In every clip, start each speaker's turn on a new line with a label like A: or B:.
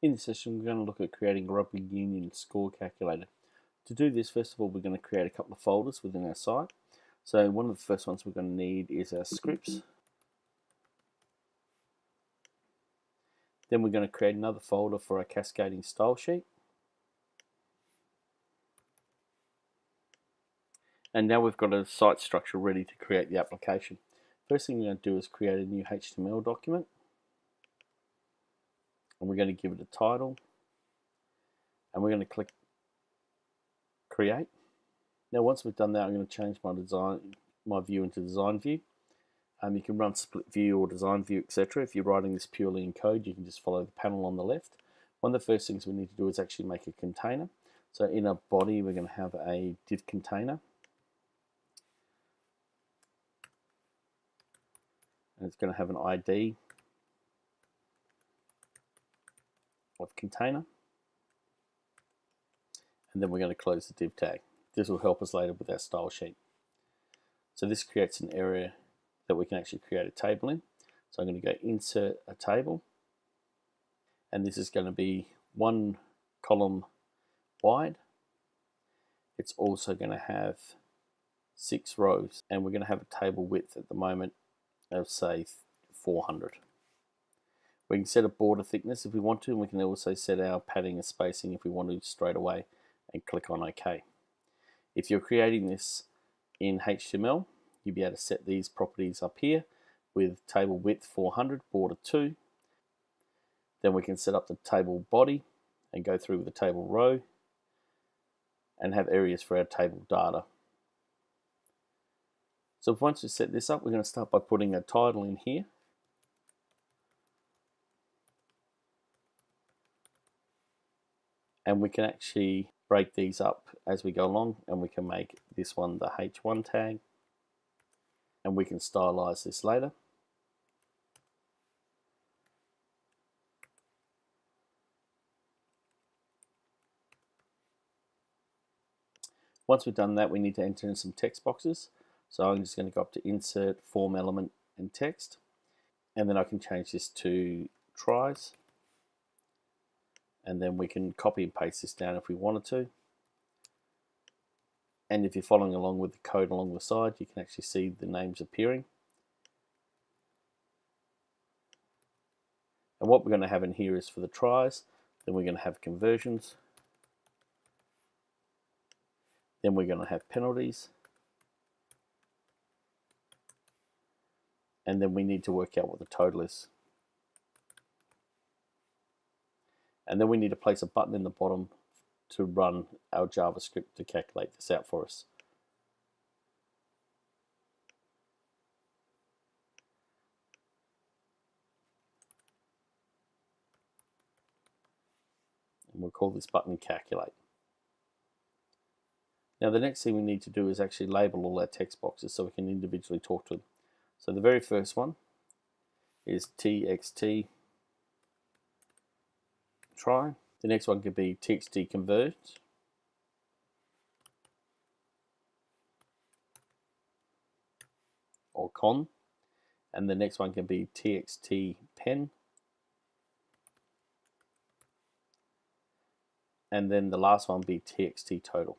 A: In this session, we're going to look at creating a Rugby Union score calculator. To do this, first of all, we're going to create a couple of folders within our site. So one of the first ones we're going to need is our scripts. Then we're going to create another folder for our cascading style sheet. And now we've got a site structure ready to create the application. First thing we're going to do is create a new HTML document. And we're going to give it a title. And we're going to click Create. Now once we've done that, I'm going to change my view into design view. You can run split view or design view, etc. If you're writing this purely in code, you can just follow the panel on the left. One of the first things we need to do is actually make a container. So in our body, we're going to have a div container. And it's going to have an ID of container. And then we're going to close the div tag. This will help us later with our style sheet. So this creates an area that we can actually create a table in. So I'm going to go insert a table. And this is going to be 1 column wide. It's also going to have 6 rows. And we're going to have a table width at the moment of say 400. We can set a border thickness if we want to, and we can also set our padding and spacing if we want to straight away, and click on OK. If you're creating this in HTML, you'll be able to set these properties up here with table width 400, border 2. Then we can set up the table body and go through with the table row and have areas for our table data. So once we set this up, we're going to start by putting a title in here. And we can actually break these up as we go along, and we can make this one the H1 tag, and we can stylize this later. Once we've done that, we need to enter in some text boxes. So I'm just going to go up to Insert, Form Element, and Text. And then I can change this to tries. And then we can copy and paste this down if we wanted to. And if you're following along with the code along the side, you can actually see the names appearing. And what we're going to have in here is for the tries. Then we're going to have conversions. Then we're going to have penalties. And then we need to work out what the total is. And then we need to place a button in the bottom to run our JavaScript to calculate this out for us. And we'll call this button Calculate. Now the next thing we need to do is actually label all our text boxes so we can individually talk to them. So the very first one is txt try. The next one could be txt convert. Or con. And the next one can be txt pen. And then the last one be txt total.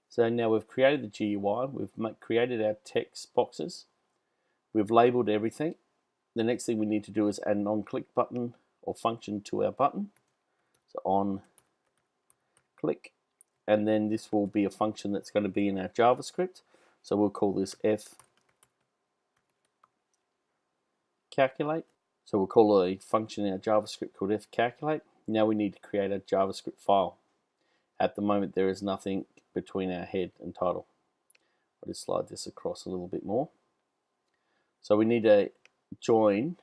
A: So now we've created the GUI, we've created our text boxes, we've labeled everything. The next thing we need to do is add an on-click button or function to our button. So on click, and then this will be a function that's going to be in our JavaScript. So we'll call this f calculate. So we'll call a function in our JavaScript called f calculate. Now we need to create a JavaScript file. At the moment there is nothing between our head and title. I'll just slide this across a little bit more. So we need to join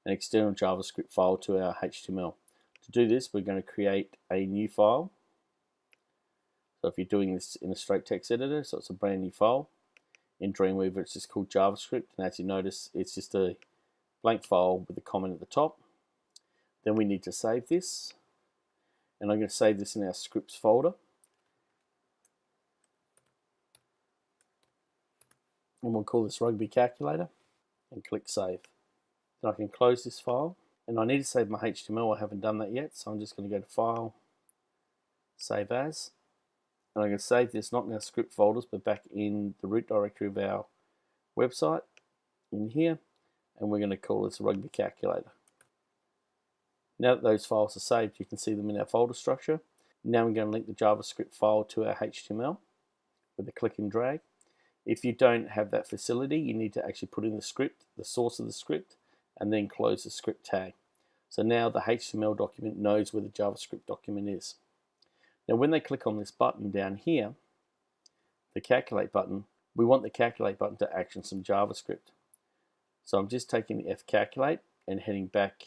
A: an external JavaScript file to our HTML. To do this, we're going to create a new file. So if you're doing this in a straight text editor, so it's a brand new file. In Dreamweaver, it's just called JavaScript, and as you notice, it's just a blank file with a comment at the top. Then we need to save this, and I'm going to save this in our scripts folder. And we'll call this Rugby Calculator. and click Save. Then I can close this file, and I need to save my HTML. I haven't done that yet, so I'm just going to go to File, Save As, and I can save this not in our script folders but back in the root directory of our website in here, and we're going to call this Rugby Calculator. Now that those files are saved, you can see them in our folder structure. Now we're going to link the JavaScript file to our HTML with a click and drag. If you don't have that facility, you need to actually put in the script, the source of the script, and then close the script tag. So now the HTML document knows where the JavaScript document is. Now when they click on this button down here, the Calculate button, we want the Calculate button to action some JavaScript. So I'm just taking the F-Calculate and heading back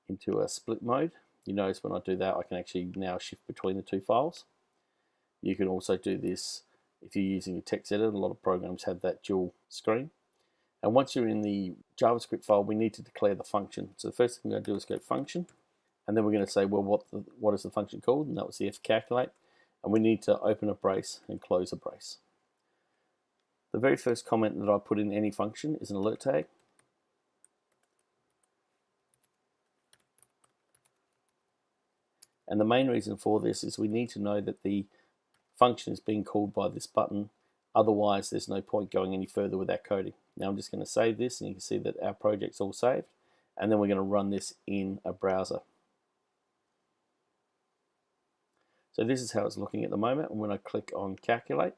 A: into a split mode. You notice when I do that, I can actually now shift between the two files. You can also do this if you're using a text editor. A lot of programs have that dual screen. And once you're in the JavaScript file, we need to declare the function. So the first thing we're going to do is go function, and then we're going to say, well, what is the function called? And that was the F-Calculate. And we need to open a brace and close a brace. The very first comment that I put in any function is an alert tag. And the main reason for this is we need to know that the function is being called by this button. Otherwise, there's no point going any further with our coding. Now I'm just going to save this, and you can see that our project's all saved. And then we're going to run this in a browser. So this is how it's looking at the moment. And when I click on Calculate,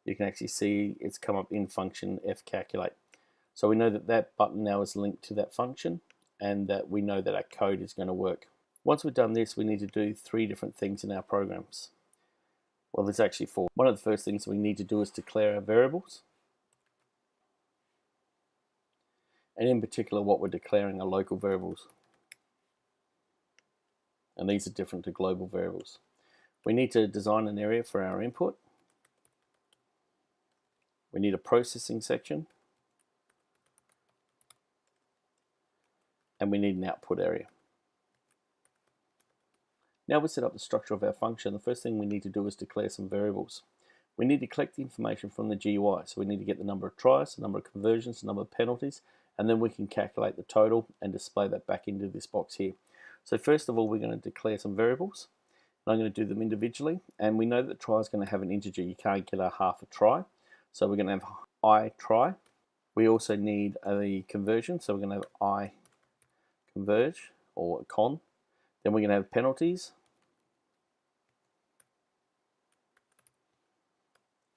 A: you can actually see it's come up in function F-Calculate. So we know that that button now is linked to that function, and that we know that our code is going to work. Once we've done this, we need to do 3 different things in our programs. Well, there's actually 4. One of the first things we need to do is declare our variables. And in particular, what we're declaring are local variables. And these are different to global variables. We need to design an area for our input. We need a processing section. And we need an output area. Now we set up the structure of our function. The first thing we need to do is declare some variables. We need to collect the information from the GUI. So we need to get the number of tries, the number of conversions, the number of penalties, and then we can calculate the total and display that back into this box here. So first of all, we're going to declare some variables. And I'm going to do them individually. And we know that try is going to have an integer. You can't get a half a try. So we're going to have I try. We also need a conversion. So we're going to have I converge or con. Then we're going to have penalties.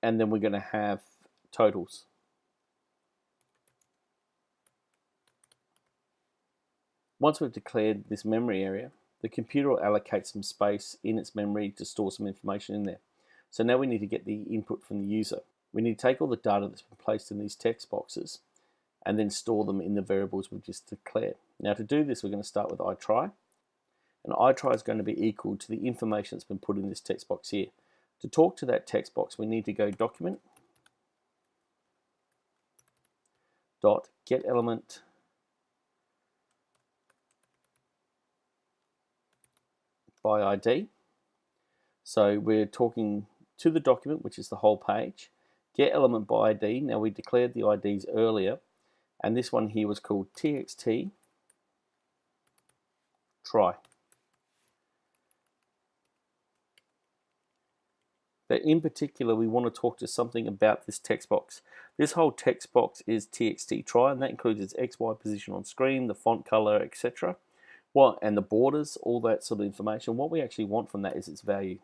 A: And then we're going to have totals. Once we've declared this memory area, the computer will allocate some space in its memory to store some information in there. So now we need to get the input from the user. We need to take all the data that's been placed in these text boxes and then store them in the variables we've just declared. Now to do this, we're going to start with iTry. And iTry is going to be equal to the information that's been put in this text box here. To talk to that text box, we need to go document dot get element by ID. So we're talking to the document, which is the whole page. Get element by ID. Now we declared the IDs earlier, and this one here was called txt try. But in particular, we want to talk to something about this text box. This whole text box is txt try, and that includes its XY position on screen, the font color, etc. And the borders, all that sort of information. What we actually want from that is its value.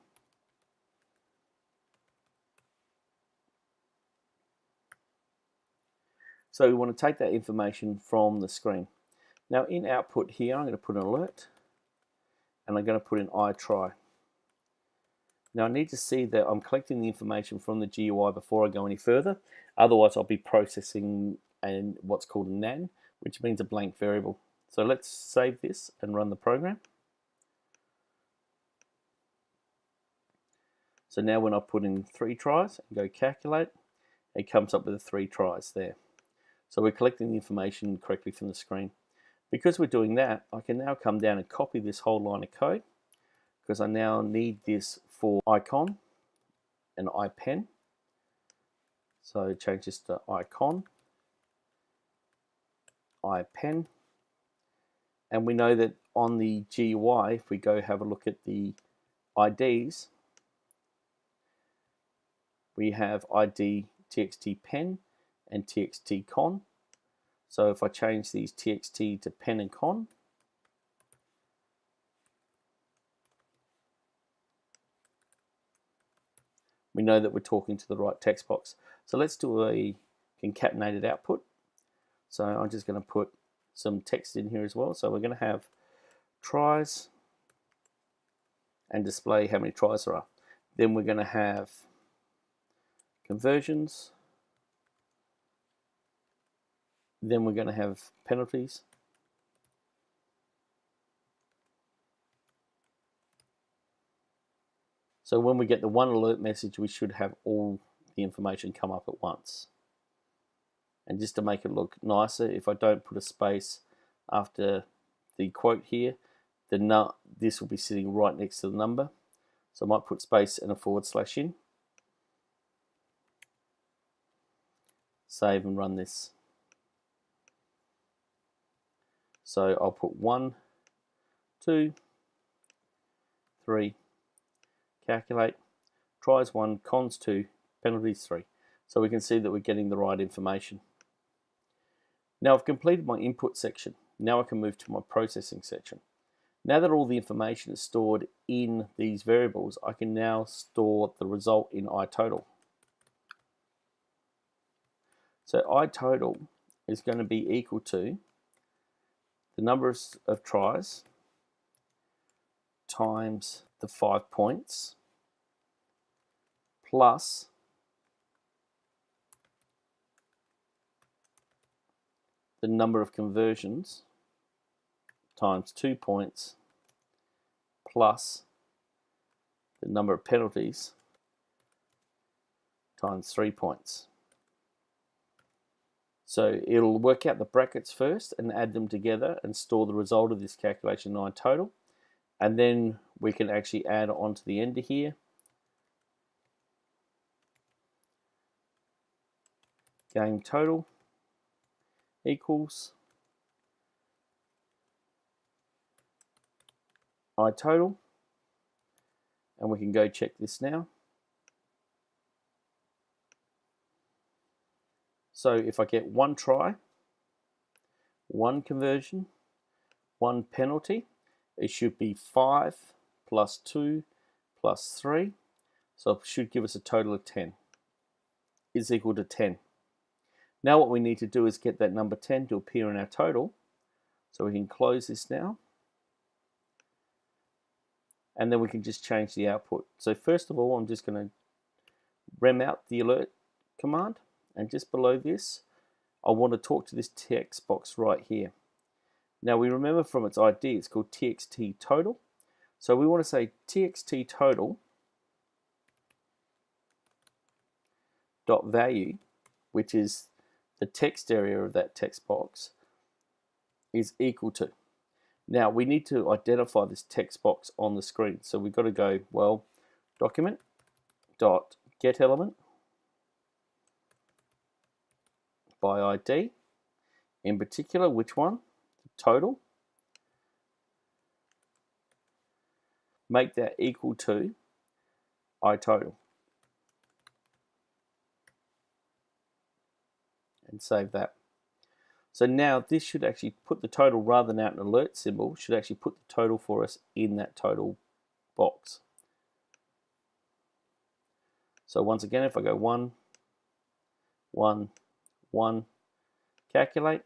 A: So we want to take that information from the screen. Now in output here, I'm going to put an alert, and I'm going to put in iTry. Now I need to see that I'm collecting the information from the GUI before I go any further. Otherwise I'll be processing what's called a NaN, which means a blank variable. So let's save this and run the program. So now when I put in 3 tries and go calculate, it comes up with the 3 tries there. So we're collecting the information correctly from the screen. Because we're doing that, I can now come down and copy this whole line of code, because I now need this for icon and iPen. So change this to icon. iPen. And we know that on the GUI, if we go have a look at the IDs, we have ID txt pen and txt con. So if I change these txt to pen and con, we know that we're talking to the right text box. So let's do a concatenated output. So I'm just going to put some text in here as well. So we're going to have tries and display how many tries there are. Then we're going to have conversions. Then we're going to have penalties. So when we get the one alert message, we should have all the information come up at once. And just to make it look nicer, if I don't put a space after the quote here, then this will be sitting right next to the number. So I might put space and a / in. Save and run this. So I'll put 1, 2, 3, calculate, tries 1, cons 2, penalties 3. So we can see that we're getting the right information. Now I've completed my input section. Now I can move to my processing section. Now that all the information is stored in these variables, I can now store the result in iTotal. So iTotal is going to be equal to the number of tries times the 5 points plus the number of conversions times 2 points plus the number of penalties times 3 points. So it'll work out the brackets first and add them together and store the result of this calculation in iTotal. And then we can actually add on to the end of here. Game total equals iTotal. And we can go check this now. So if I get 1 try, 1 conversion, 1 penalty, it should be 5 plus 2 plus 3. So it should give us a total of 10. Is equal to 10. Now what we need to do is get that number 10 to appear in our total. So we can close this now. And then we can just change the output. So first of all, I'm just going to rem out the alert command. And just below this, I want to talk to this text box right here. Now we remember from its ID, it's called txt total. So we want to say txt total dot value, which is the text area of that text box, is equal to. Now we need to identify this text box on the screen. So we've got to go, well, document dot get element by ID, in particular, which one? Total. Make that equal to iTotal. And save that. So now this should actually put the total, rather than out an alert symbol, should actually put the total for us in that total box. So once again, if I go 1, 1, 1, calculate,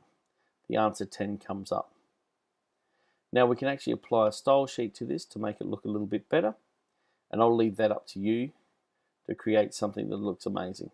A: the answer 10 comes up. Now we can actually apply a style sheet to this to make it look a little bit better, and I'll leave that up to you to create something that looks amazing.